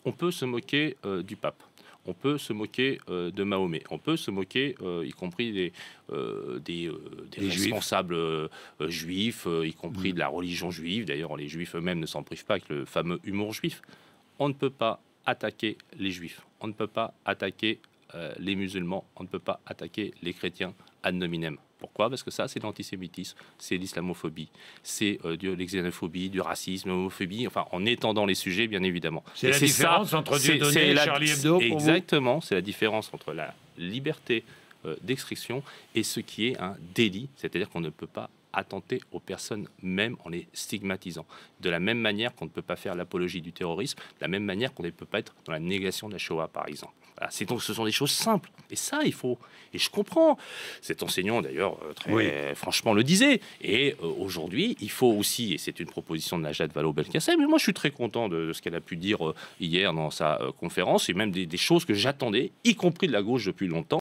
on peut se moquer du pape. On peut se moquer de Mahomet. On peut se moquer, y compris des responsables juifs, y compris de la religion juive. D'ailleurs, les juifs eux-mêmes ne s'en privent pas avec le fameux humour juif. On ne peut pas attaquer les juifs. On ne peut pas attaquer les musulmans. On ne peut pas attaquer les chrétiens ad nominem. Pourquoi? Parce que ça, c'est l'antisémitisme, c'est l'islamophobie, c'est de l'exénophobie, du racisme, l'homophobie, enfin, en étendant les sujets, bien évidemment. C'est la différence entre Dieudonné et Charlie Hebdo, pour exactement, c'est la différence entre la liberté d'expression et ce qui est un délit, c'est-à-dire qu'on ne peut pas attenter aux personnes même en les stigmatisant. De la même manière qu'on ne peut pas faire l'apologie du terrorisme, de la même manière qu'on ne peut pas être dans la négation de la Shoah, par exemple. Voilà, donc, ce sont des choses simples. Et ça, il faut... Et je comprends. Cet enseignant, d'ailleurs, franchement, le disait. Et aujourd'hui, il faut aussi, et c'est une proposition de Najat Vallaud-Belkacem, mais moi, je suis très content de ce qu'elle a pu dire hier dans sa conférence, et même des choses que j'attendais, y compris de la gauche depuis longtemps.